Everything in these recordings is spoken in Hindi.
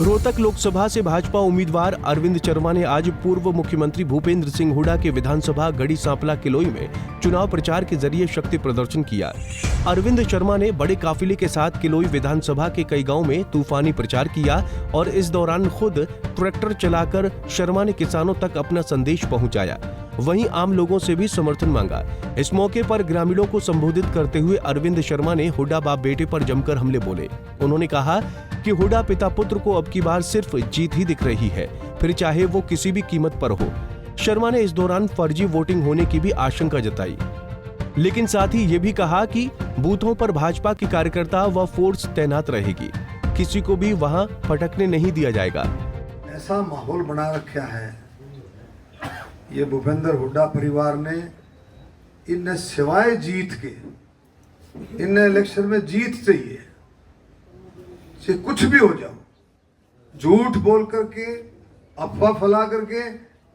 रोहतक लोकसभा से भाजपा उम्मीदवार अरविंद शर्मा ने आज पूर्व मुख्यमंत्री भूपेंद्र सिंह हुड्डा के विधानसभा गढ़ी सांपला किलोई में चुनाव प्रचार के जरिए शक्ति प्रदर्शन किया। अरविंद शर्मा ने बड़े काफिले के साथ किलोई विधानसभा के कई गांवों में तूफानी प्रचार किया और इस दौरान खुद ट्रैक्टर चलाकर शर्मा ने किसानों तक अपना संदेश पहुंचाया। वहीं आम लोगों से भी समर्थन मांगा। इस मौके पर ग्रामीणों को संबोधित करते हुए अरविंद शर्मा ने हुड्डा बाप बेटे पर जमकर हमले बोले। उन्होंने कहा कि हुड्डा पिता पुत्र को अब की बार सिर्फ जीत ही दिख रही है, फिर चाहे वो किसी भी कीमत पर हो। शर्मा ने इस दौरान फर्जी वोटिंग होने की भी आशंका जताई, लेकिन साथ ही ये भी कहा कि बूथों पर भाजपा की कार्यकर्ता व फोर्स तैनात रहेगी, किसी को भी वहां फटकने नहीं दिया जाएगा। ऐसा माहौल बना रखा है ये भूपेंद्र हुड्डा परिवार ने। इन्हें सिवाय जीत के, इन्हें इलेक्शन में जीत चाहिए, से कुछ भी हो जाओ, झूठ बोल करके, अफवाह फैला करके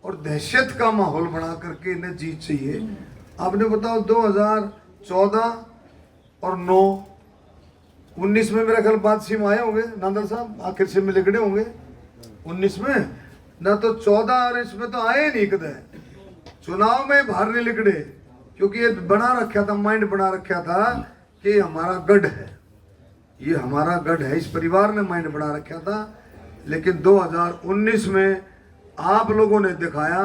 और दहशत का माहौल बना करके इन्हें जीत चाहिए। आपने बताओ 2014 और 9, 19 में मेरा ख्याल बादशाह में आए होंगे नांदल साहब, आखिर से मिले खड़े होंगे 19 में ना, तो 14 और इसमें तो आए नहीं कदे, चुनाव में बाहर नहीं निकले, क्योंकि ये बना रखा था, माइंड बना रखा था कि हमारा गढ़ है, ये हमारा गढ़ है, इस परिवार ने माइंड बना रखा था। लेकिन 2019 में आप लोगों ने दिखाया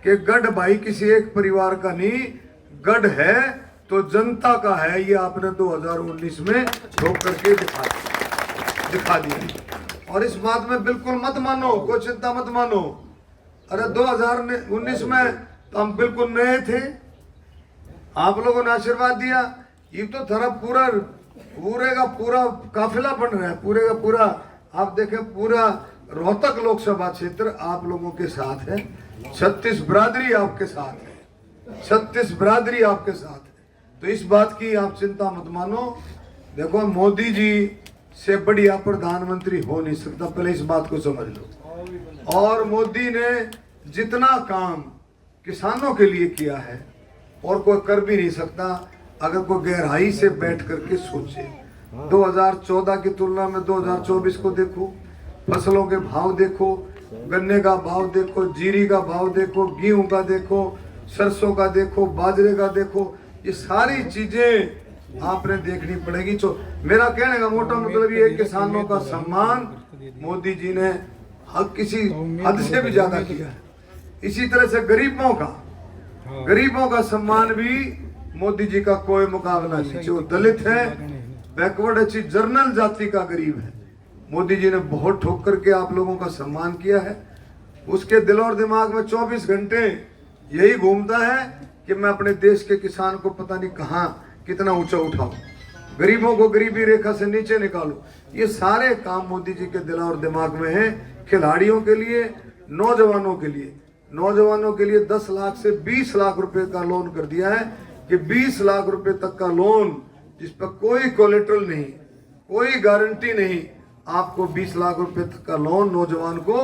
कि गढ़ भाई किसी एक परिवार का नहीं, गढ़ है तो जनता का है। ये आपने 2019 में ठोक करके दिखा दिया। और इस बात में बिल्कुल मत मानो, कोई चिंता मत मानो। अरे 2019 में तो हम बिल्कुल नए थे, आप लोगों ने आशीर्वाद दिया। ये तो थोड़ा पूरे का पूरा काफिला बन रहा है, पूरे का पूरा। आप देखें पूरा रोहतक लोकसभा क्षेत्र आप लोगों के साथ है, 36 बिरादरी आपके साथ है, 36 बिरादरी आपके साथ है। तो इस बात की आप चिंता मत मानो। देखो मोदी जी से बढ़िया प्रधानमंत्री हो नहीं सकता, पहले इस बात को समझ लो। और मोदी ने जितना काम किसानों के लिए किया है और कोई कर भी नहीं सकता अगर कोई गहराई से बैठ करके सोचे। 2014 की तुलना में 2024 को देखो, फसलों के भाव देखो, गन्ने का भाव देखो, जीरी का भाव देखो, गेहूं का देखो, सरसों का देखो, बाजरे का देखो, ये सारी चीजें आपने देखनी पड़ेगी। तो मेरा कहने का मोटा मतलब ये किसानों का सम्मान मोदी जी ने किसी हद से भी ज्यादा किया है। इसी तरह से गरीबों का सम्मान भी मोदी जी का कोई मुकाबला नहीं। जो दलित है, बैकवर्ड अच्छी जर्नल जाति का गरीब है, मोदी जी ने बहुत ठोक करके आप लोगों का सम्मान किया है। उसके दिल और दिमाग में 24 घंटे यही घूमता है कि मैं अपने देश के किसान को पता नहीं कहाँ कितना ऊंचा उठाऊं, गरीबों को गरीबी रेखा से नीचे निकालूं। ये सारे काम मोदी जी के दिल और दिमाग में है। खिलाड़ियों के लिए, नौजवानों के लिए 10 लाख से 20 लाख रुपए का लोन कर दिया है कि 20 लाख रुपए तक का लोन जिस पर कोई कोलेटरल नहीं, कोई गारंटी नहीं, आपको 20 लाख रुपए तक का लोन नौजवान को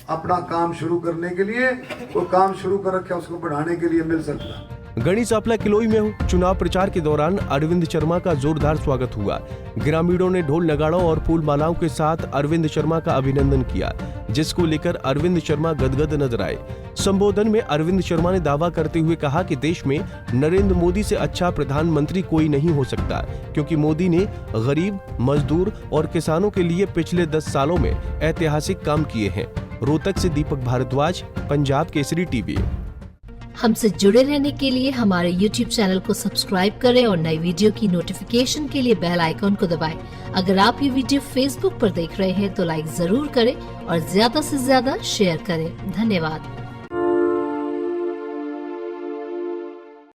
अपना काम शुरू करने के लिए, वो काम शुरू कर रखा है उसको बढ़ाने के लिए मिल सकता है। गढ़ी सांपला किलोई में चुनाव प्रचार के दौरान अरविंद शर्मा का जोरदार स्वागत हुआ। ग्रामीणों ने ढोल नगाड़ों और फूल मालाओं के साथ अरविंद शर्मा का अभिनंदन किया, जिसको लेकर अरविंद शर्मा गदगद नजर आए। संबोधन में अरविंद शर्मा ने दावा करते हुए कहा कि देश में नरेंद्र मोदी से अच्छा प्रधानमंत्री कोई नहीं हो सकता, क्योंकि मोदी ने गरीब, मजदूर और किसानों के लिए पिछले 10 सालों में ऐतिहासिक काम किए हैं। रोहतक से दीपक भारद्वाज, पंजाब केसरी टीवी। हमसे जुड़े रहने के लिए हमारे YouTube चैनल को सब्सक्राइब करें और नई वीडियो की नोटिफिकेशन के लिए बेल आइकॉन को दबाएं। अगर आप ये वीडियो Facebook पर देख रहे हैं तो लाइक जरूर करें और ज्यादा से ज्यादा शेयर करें। धन्यवाद।